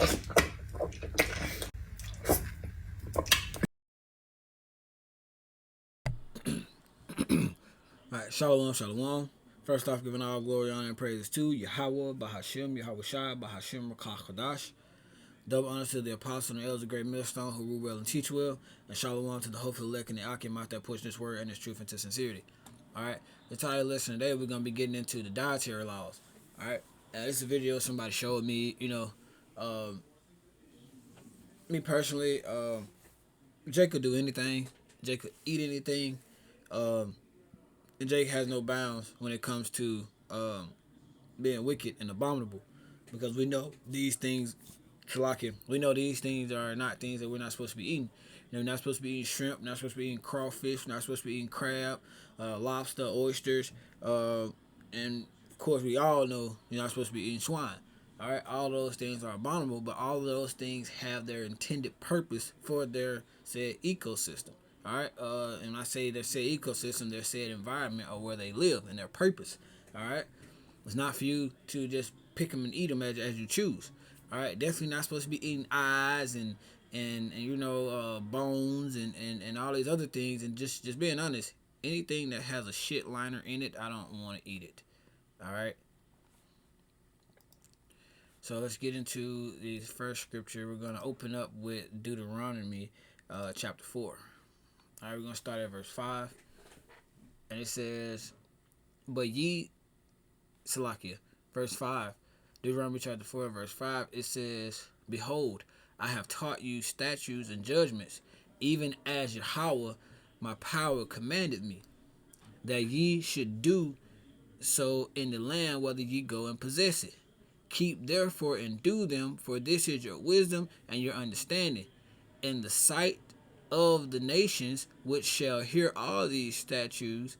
Alright, Shalawam, Shalawam. First off, giving all glory, honor, and praises to YAHAWAH, Bahasham, YAHAWASHI, Bahasham, QADASH. Double honor to the apostle and elders of great millstone who rule well and teach well. And Shalawam to the hopeful elect and the Akim out that push this word and this truth into sincerity. Alright, the title of the lesson today, we're going to be getting into the dietary laws. Alright, this is a video somebody showed me, me personally, Jake could do anything. Jake could eat anything. And Jake has no bounds when it comes to being wicked and abominable, because we know these things, we know these things are not things that we're not supposed to be eating. We're not supposed to be eating shrimp, not supposed to be eating crawfish, not supposed to be eating crab, lobster, oysters, and of course we all know you're not supposed to be eating swine. All right, all those things are abominable, but all of those things have their intended purpose for their said ecosystem. All right, and I say their said ecosystem, their said environment, or where they live, and their purpose. All right, it's not for you to just pick them and eat them as you choose. All right, definitely not supposed to be eating eyes and bones and all these other things. And just being honest, anything that has a shit liner in it, I don't want to eat it. All right. So let's get into the first scripture. We're going to open up with Deuteronomy chapter 4. All right, we're going to start at verse 5. And it says, but ye, Salakia, verse 5, Deuteronomy chapter 4, verse 5, it says, behold, I have taught you statutes and judgments, even as Yahawah, my power, commanded me, that ye should do so in the land whether ye go and possess it. Keep therefore and do them, for this is your wisdom and your understanding in the sight of the nations, which shall hear all these statutes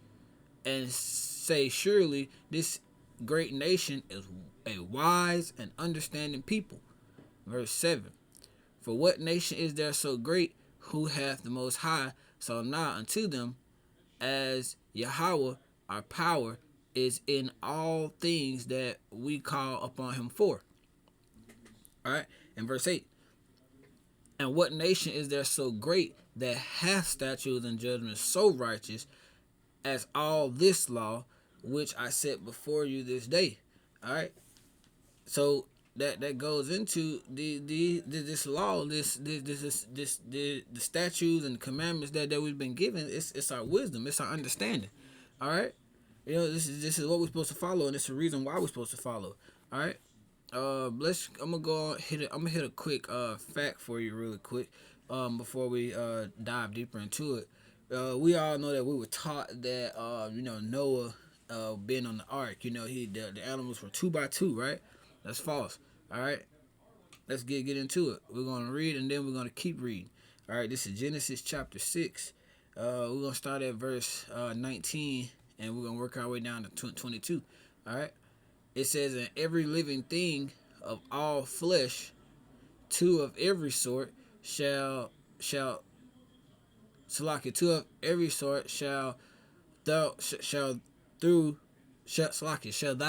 and say, surely this great nation is a wise and understanding people. Verse 7, for what nation is there so great, who hath the Most High so nigh unto them, as Yahawah our power is in all things that we call upon him for. All right, and verse 8, and what nation is there so great that hath statutes and judgments so righteous as all this law which I set before you this day? All right, so that goes into this law, the statutes and commandments that we've been given. It's our wisdom, it's our understanding. All right, this is what we're supposed to follow, and it's the reason why we're supposed to follow. All right, I'm gonna hit a quick fact for you really quick before we dive deeper into it. We all know that we were taught that Noah being on the ark, the animals were 2 by 2, right? That's false. All right, let's get into it. We're gonna read and then we're gonna keep reading. All right, this is Genesis chapter 6. We're gonna start at verse 19 and we're gonna work our way down to 22. All right, it says, and every living thing of all flesh, 2 of every sort shall Salaki, 2 of every sort shall thou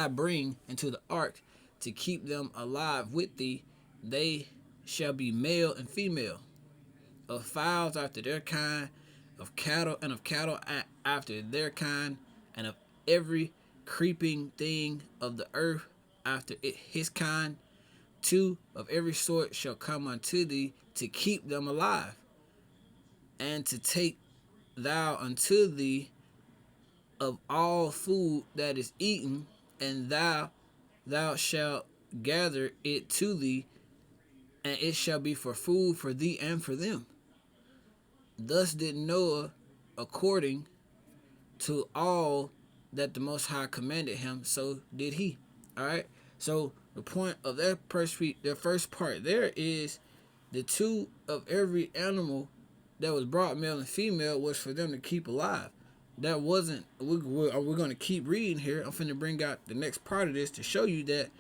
bring into the ark to keep them alive with thee. They shall be male and female, of fowls after their kind, of cattle after their kind, and of every creeping thing of the earth after his kind. 2 of every sort shall come unto thee to keep them alive, and to take thou unto thee of all food that is eaten, and thou shalt gather it to thee, and it shall be for food for thee and for them. Thus did Noah according to all that the Most High commanded him, so did he. All right. So the point of that first part there is the 2 of every animal that was brought, male and female, was for them to keep alive. That wasn't. We're going to keep reading here. I'm finna bring out the next part of this to show you that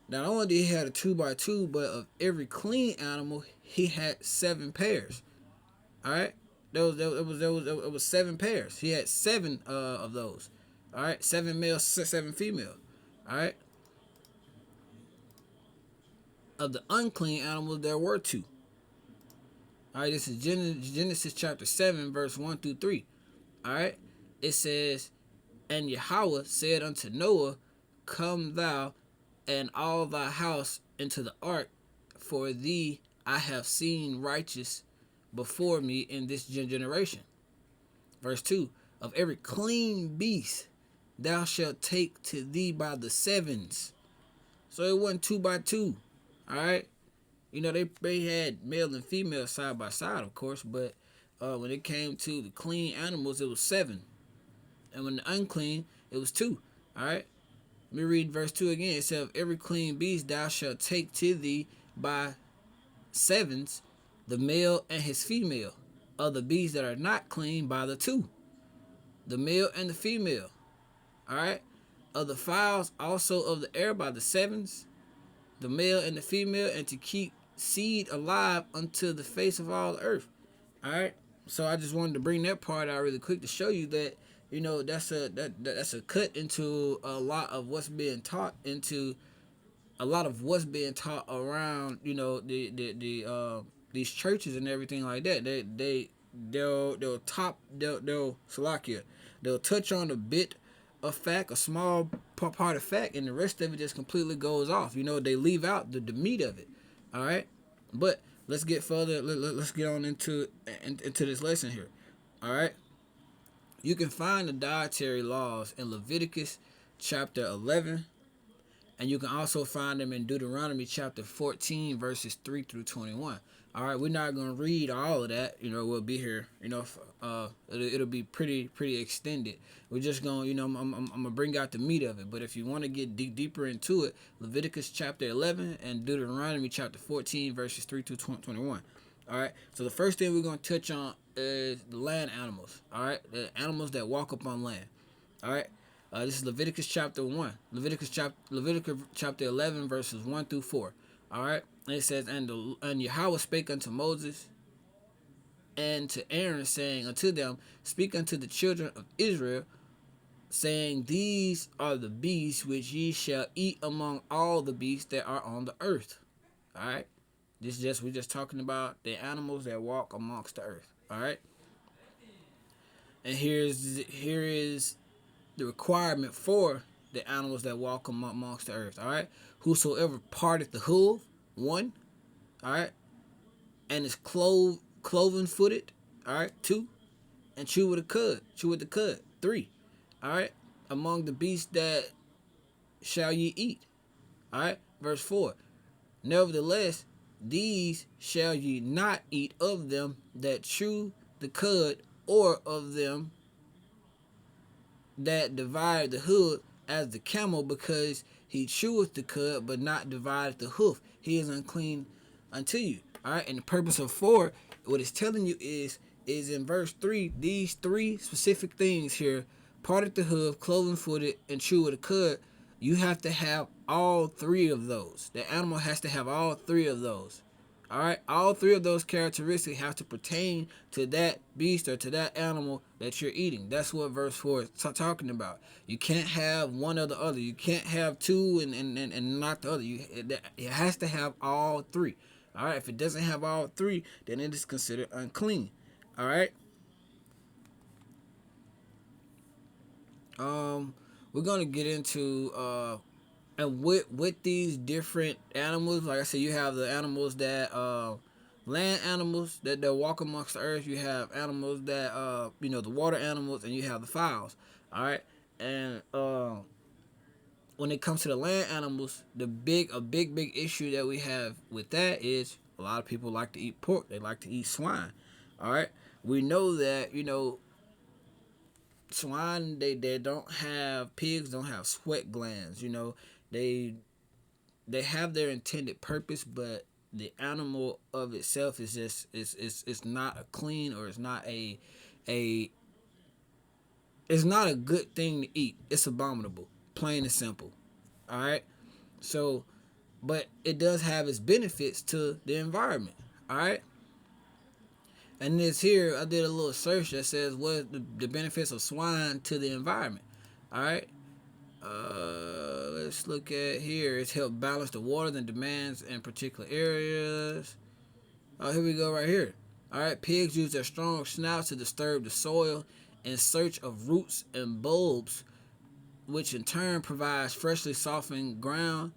not only did he have a 2 by 2, but of every clean animal, he had 7 pairs. All right, it was 7 pairs. He had 7 of those. All right, 7 male, 7 female. All right. of the unclean animals there were two. All right, this is Genesis chapter 7, verse 1 through 3. All right, it says, and Yahweh said unto Noah, come thou and all thy house into the ark, for thee I have seen righteous before me in this generation. Verse 2, of every clean beast thou shalt take to thee by the sevens. So it wasn't 2 by 2. All right. You know, they had male and female side by side, of course, but when it came to the clean animals, it was 7. And when the unclean, it was 2. All right. Let me read verse 2 again. It says, of every clean beast thou shalt take to thee by sevens, the male and his female. Of the beasts that are not clean by the 2, the male and the female. All right. Of the fowls also of the air by the sevens, the male and the female, and to keep seed alive unto the face of all the earth. All right. So I just wanted to bring that part out really quick to show you that, you know, that's a cut into a lot of what's being taught around, you know, these churches and everything like that. They'll touch on a bit of fact, a small part of fact, and the rest of it just completely goes off. You know, they leave out the meat of it. All right, but let's get further. Let's get on into this lesson here. All right, you can find the dietary laws in Leviticus chapter 11, and you can also find them in Deuteronomy chapter 14, verses 3 through 21. All right, we're not going to read all of that. You know, we'll be here. You know, it'll be pretty extended. We're just going to, you know, I'm going to bring out the meat of it. But if you want to get deeper into it, Leviticus chapter 11 and Deuteronomy chapter 14, verses 3 through 21. All right, so the first thing we're going to touch on is the land animals. All right, the animals that walk upon land. All right. This is Leviticus chapter 1. Leviticus chapter 11, verses 1 through 4. All right. And it says, and Yahweh spake unto Moses and to Aaron, saying unto them, speak unto the children of Israel, saying, these are the beasts which ye shall eat among all the beasts that are on the earth. All right. We're just talking about the animals that walk amongst the earth. All right. And here is the requirement for the animals that walk amongst the earth. All right. Whosoever parteth the hoof, 1. All right. And is cloven footed. All right. 2. And chew with the cud. 3. All right. Among the beasts that shall ye eat. All right. Verse 4. Nevertheless, these shall ye not eat of them that chew the cud, or of them that divide the hoof as the camel, because he cheweth the cud, but not divideth the hoof. He is unclean unto you. All right. And the purpose of 4, what it's telling you is in verse 3, these 3 specific things here: parted the hoof, cloven footed, and chew with the cud. You have to have all 3 of those. The animal has to have all 3 of those. All right, all 3 of those characteristics have to pertain to that beast or to that animal that you're eating. That's what verse 4 is talking about. You can't have one or the other. You can't have 2 and not the other. It has to have all 3. All right, if it doesn't have all 3, then it is considered unclean. All right. We're gonna get into and with these different animals, like I said, you have the animals that land animals that walk amongst the earth. You have animals that you know, the water animals, and you have the fowls. All right. And when it comes to the land animals, a big issue that we have with that is a lot of people like to eat pork. They like to eat swine. All right. We know that, you know, swine, they don't have, pigs don't have sweat glands. You know, they have their intended purpose, but the animal of itself is just it's not a clean, or it's not it's not a good thing to eat. It's abominable, plain and simple. All right. So, but it does have its benefits to the environment. All right. And this here, I did a little search that says what the benefits of swine to the environment. All right. let's look at here. It's helped balance the water and demands in particular areas. Oh, here we go right here. All right, pigs use their strong snouts to disturb the soil in search of roots and bulbs, which in turn provides freshly softened ground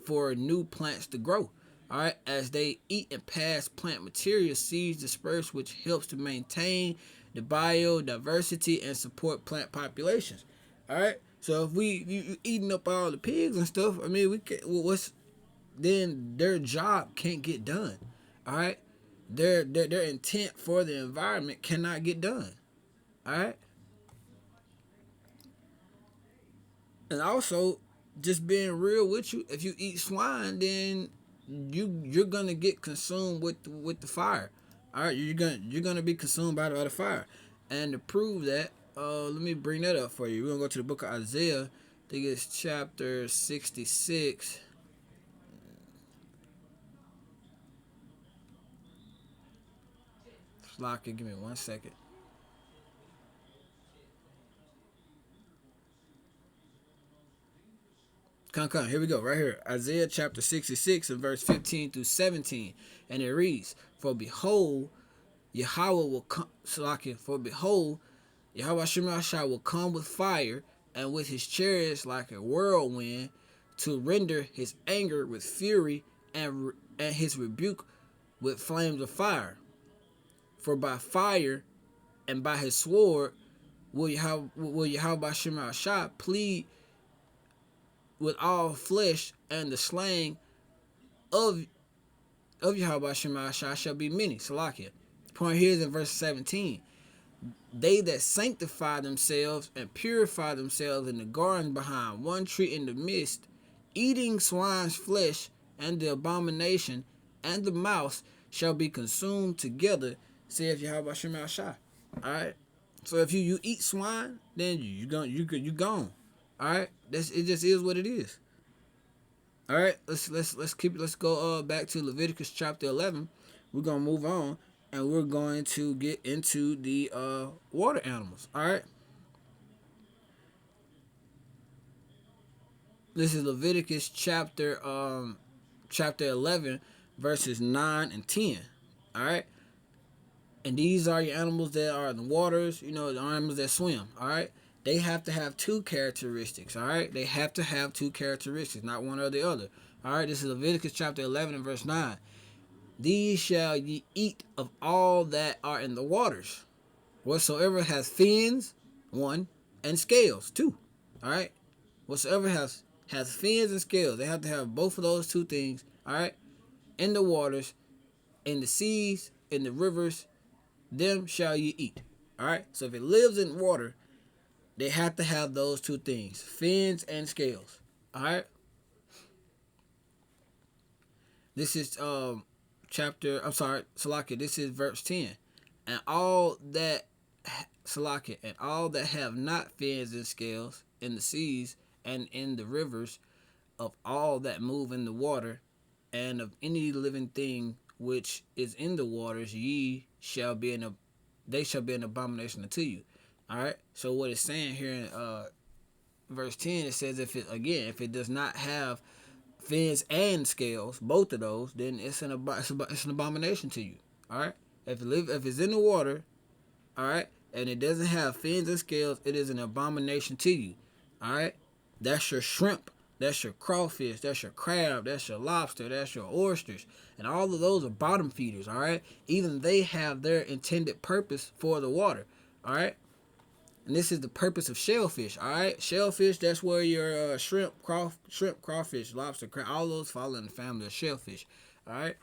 for new plants to grow. All right, as they eat and pass plant material, seeds disperse, which helps to maintain the biodiversity and support plant populations. All right, so if you eating up all the pigs and stuff, I mean, we can, what's then their job can't get done. All right, their intent for the environment cannot get done. All right, and also just being real with you, if you eat swine, then you're gonna get consumed with the fire. All right, you're gonna be consumed by the fire, and to prove that, let me bring that up for you. We're gonna go to the book of Isaiah. I think it's chapter 66. Slocky, give me 1 second. Come, here we go, right here. Isaiah chapter 66 and verse 15 through 17. And it reads, For behold, Yahweh will come, for behold, Yahawah will come with fire, and with his chariots like a whirlwind, to render his anger with fury, and his rebuke with flames of fire. For by fire and by his sword will Yahawah plead with all flesh, and the slaying of Yahawah shall be many. Salakia. The point here is in verse 17. They that sanctify themselves and purify themselves in the garden behind one tree in the midst, eating swine's flesh, and the abomination and the mouse shall be consumed together, saith Yahawah. Alright? So if you eat swine, then you gone. Alright? It just is what it is. Alright, let's go back to Leviticus chapter 11. We're gonna move on, and we're going to get into the water animals. Alright. This is Leviticus chapter 11, verses 9 and 10. Alright. And these are your animals that are in the waters, the animals that swim. Alright. They have to have two characteristics, all right? They have to have two characteristics, not one or the other. All right, this is Leviticus chapter 11 and verse 9. These shall ye eat of all that are in the waters, whatsoever has fins, one, and scales, two. All right? Whatsoever has fins and scales, they have to have both of those two things, all right? In the waters, in the seas, in the rivers, them shall ye eat. All right? So if it lives in water, they have to have those two things, fins and scales. All right. This is Salakia. This is verse 10. And all that Salakia, and all that have not fins and scales in the seas and in the rivers, of all that move in the water, and of any living thing which is in the waters, they shall be an abomination unto you. All right. So what it's saying here in verse 10, it says if it does not have fins and scales, both of those, then it's an abomination to you. All right. If it's in the water, all right, and it doesn't have fins and scales, it is an abomination to you. All right. That's your shrimp. That's your crawfish. That's your crab. That's your lobster. That's your oysters. And all of those are bottom feeders. All right. Even they have their intended purpose for the water. All right. And this is the purpose of shellfish, all right? Shellfish, that's where your shrimp, crawfish, lobster, crab, all those fall in the family of shellfish, all right?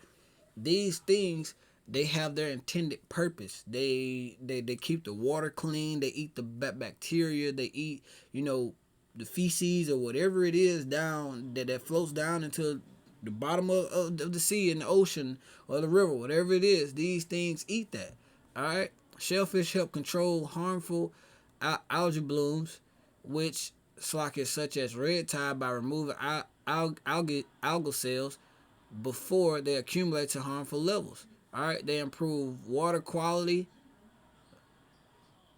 These things, they have their intended purpose. They keep the water clean. They eat the bacteria. They eat, the feces or whatever it is down that floats down into the bottom of the sea and the ocean or the river, whatever it is. These things eat that, all right? Shellfish help control harmful algae blooms, which such as red tide, by removing algal cells before they accumulate to harmful levels. All right, they improve water quality.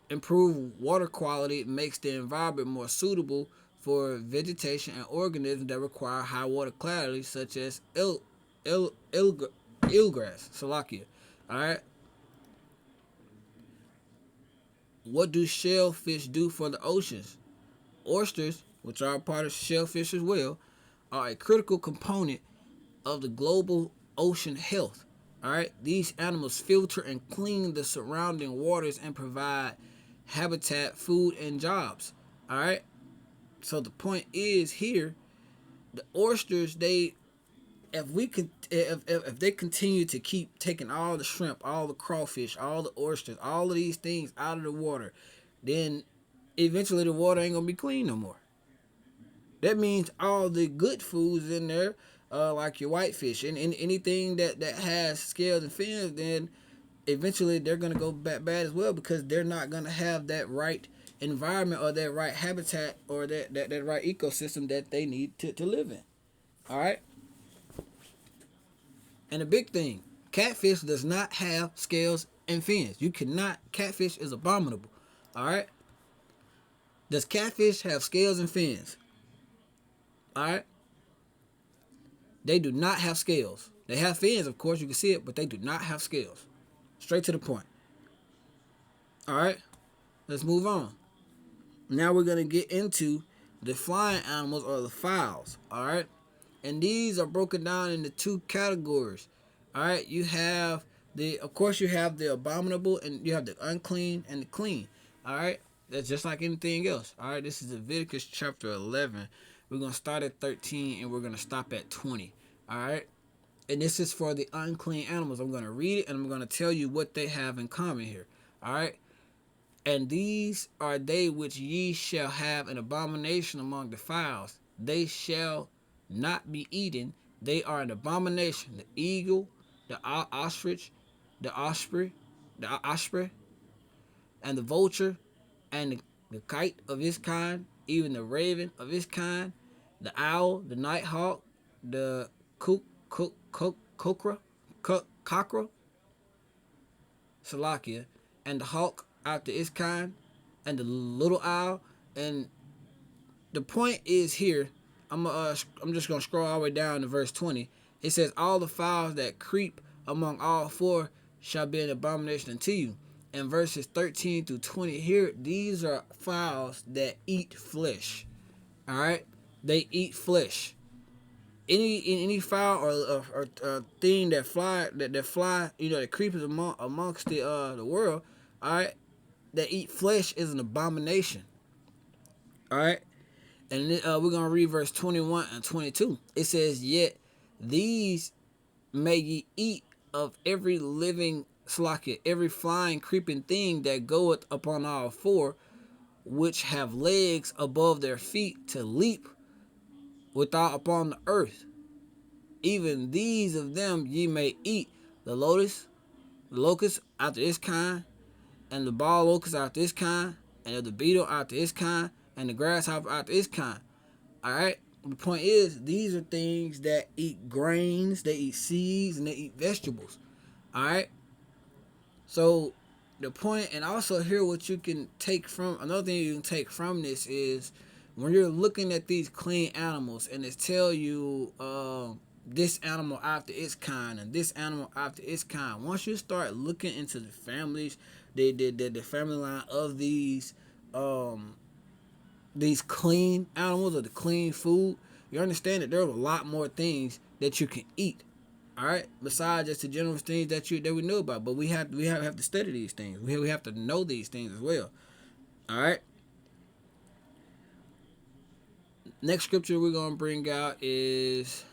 Improved water quality makes the environment more suitable for vegetation and organisms that require high water clarity, such as eelgrass, Salakia. Alright? What do shellfish do for the oceans? Oysters, which are a part of shellfish as well, are a critical component of the global ocean health. Alright? These animals filter and clean the surrounding waters and provide habitat, food, and jobs. Alright? So the point is here, the oysters, if they continue to keep taking all the shrimp, all the crawfish, all the oysters, all of these things out of the water, then eventually the water ain't gonna be clean no more. That means all the good foods in there, like your whitefish and anything that has scales and fins, then eventually they're gonna go bad as well, because they're not gonna have that right environment or that right habitat or that right ecosystem that they need to live in. All right. And the big thing, catfish does not have scales and fins. You cannot. Catfish is abominable. All right. Does catfish have scales and fins? All right. They do not have scales. They have fins, of course, you can see it, but they do not have scales. Straight to the point. All right. Let's move on. Now we're going to get into the flying animals, or the fowls. All right. And these are broken down into two categories. All right. You have of course, you have the abominable, and you have the unclean and the clean. All right. That's just like anything else. All right. This is Leviticus chapter 11. We're going to start at 13 and we're going to stop at 20. All right. And this is for the unclean animals. I'm going to read it and I'm going to tell you what they have in common here. All right. And these are they which ye shall have an abomination among the fowls. They shall not be eaten. They are an abomination. The eagle, the ostrich, the osprey, and the vulture, and the kite of his kind, even the raven of his kind, the owl, the nighthawk, the cockra, Salakia, and the hawk after its kind, and the little owl. And the point is here, I'm just gonna scroll all the way down to verse 20. It says, all the fowls that creep among all four shall be an abomination unto you. And verses 13 through 20 here, these are fowls that eat flesh. All right, they eat flesh. Any fowl or thing that fly, that creeps amongst the world, all right, that eat flesh is an abomination. All right, and we're gonna read verse 21 and 22. It says, yet these may ye eat of every living slacket, every flying creeping thing that goeth upon all four, which have legs above their feet to leap without upon the earth. Even these of them ye may eat: the locust after its kind, and the ball locust after its kind, and of the beetle after its kind, and the grasshopper after its kind. Alright? The point is, these are things that eat grains, they eat seeds, and they eat vegetables. Alright? So the point, and also here what you can take from, another thing you can take from this is, when you're looking at these clean animals and it tell you this animal after its kind and this animal after its kind, once you start looking into the families, the family line of these clean animals or the clean food, you understand that there's a lot more things that you can eat. All right, besides just the general things that we know about, but we have to study these things. We have to know these things as well. All right. Next scripture we're gonna bring out is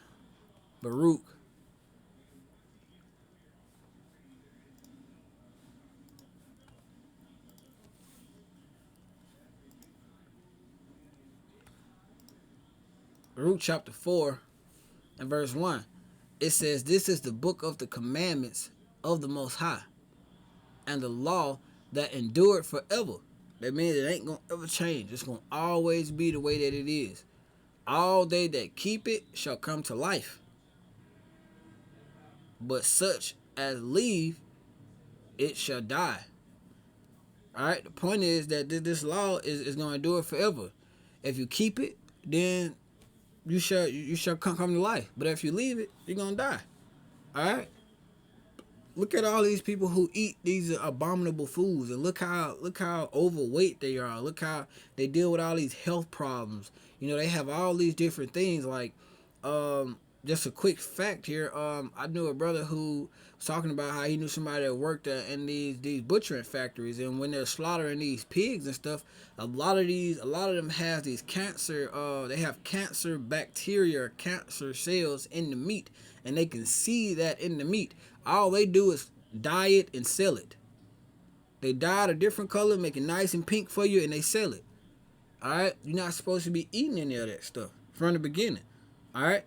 Baruch. Baruch chapter 4 and verse 1. It says, this is the book of the commandments of the Most High, and the law that endured forever. That means it ain't going to ever change. It's going to always be the way that it is. All they that keep it shall come to life, but such as leave it shall die. All right, the point is that this law is going to endure forever. If you keep it, then you shall come to life. But if you leave it, you're gonna die. All right. Look at all these people who eat these abominable foods, and look how overweight they are. Look how they deal with all these health problems. You know, they have all these different things. Like, just a quick fact here. I knew a brother who was talking about how he knew somebody that worked in these butchering factories, and when they're slaughtering these pigs and stuff, a lot of them have these cancer. They have cancer bacteria, or cancer cells in the meat, and they can see that in the meat. All they do is dye it and sell it. They dye it a different color, make it nice and pink for you, and they sell it. All right, you're not supposed to be eating any of that stuff from the beginning. All right,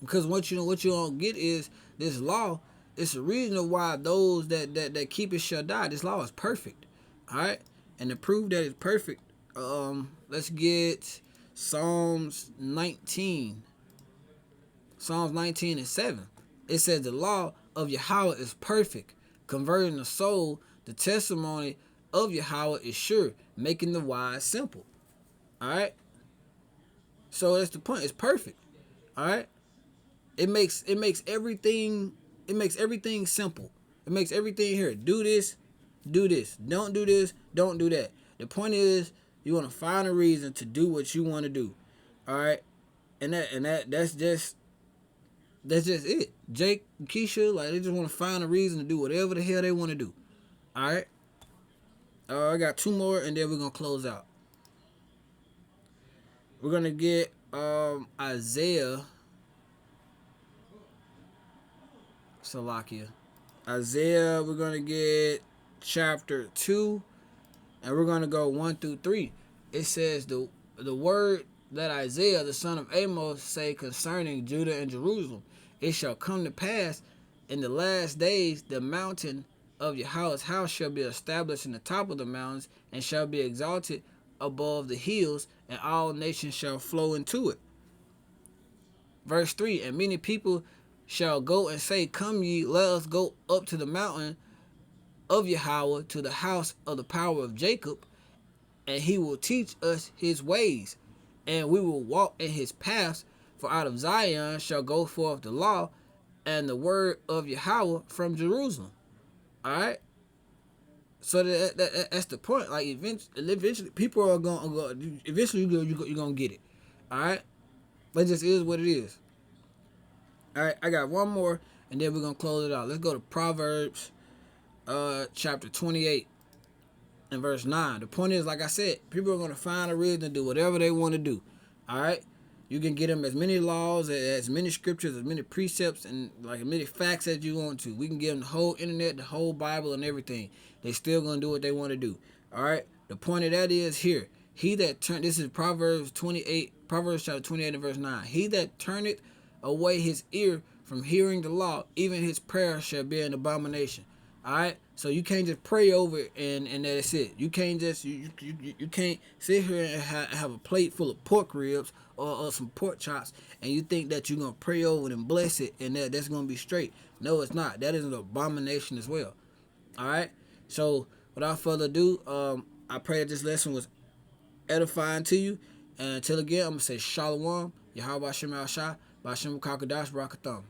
because what you don't get is this law. It's the reason why those that keep it shall die. This law is perfect. All right, and to prove that it's perfect, let's get Psalms 19. Psalms 19:7. It says the law of Yahawah is perfect, converting the soul. The testimony of Yahawah is sure, making the wise simple. All right. So that's the point. It's perfect. All right. It makes everything simple. It makes everything here. Do this, do this. Don't do this, don't do that. The point is you want to find a reason to do what you want to do. All right. And that's just it. Jake and Keisha, like, they just want to find a reason to do whatever the hell they want to do. All right. I got two more, and then we're gonna close out. We're gonna get Isaiah. Salakia. Isaiah. We're gonna get chapter 2, and we're gonna go 1 through 3. It says the word that Isaiah the son of Amos say concerning Judah and Jerusalem. It shall come to pass in the last days, the mountain of Yahweh's house shall be established in the top of the mountains, and shall be exalted above the hills, and all nations shall flow into it. Verse 3, and many people shall go and say, come ye, let us go up to the mountain of Yahweh, to the house of the power of Jacob, and he will teach us his ways, and we will walk in his paths. For out of Zion shall go forth the law and the word of Yahweh from Jerusalem. All right. So that's the point. Like, eventually people are going to go. Eventually you're going to get it. All right. But it just is what it is. All right. I got one more, and then we're going to close it out. Let's go to Proverbs chapter 28 and verse 9. The point is, like I said, people are going to find a reason to do whatever they want to do. All right. You can get them as many laws, as many scriptures, as many precepts, and like as many facts as you want to. We can give them the whole internet, the whole Bible, and everything. They still gonna do what they want to do. All right. The point of that is here. He that this is Proverbs chapter 28 and verse 9. He that turneth away his ear from hearing the law, even his prayer shall be an abomination. All right. So you can't just pray over it and that's it. You can't just you can't sit here and have a plate full of pork ribs or some pork chops, and you think that you're gonna pray over it and bless it, and that's gonna be straight. No, it's not. That is an abomination as well. All right. So without further ado, I pray that this lesson was edifying to you. And until again, I'm gonna say Shalawam, YAHAWASHI, Bahasham, QADASH, Barak, Atham.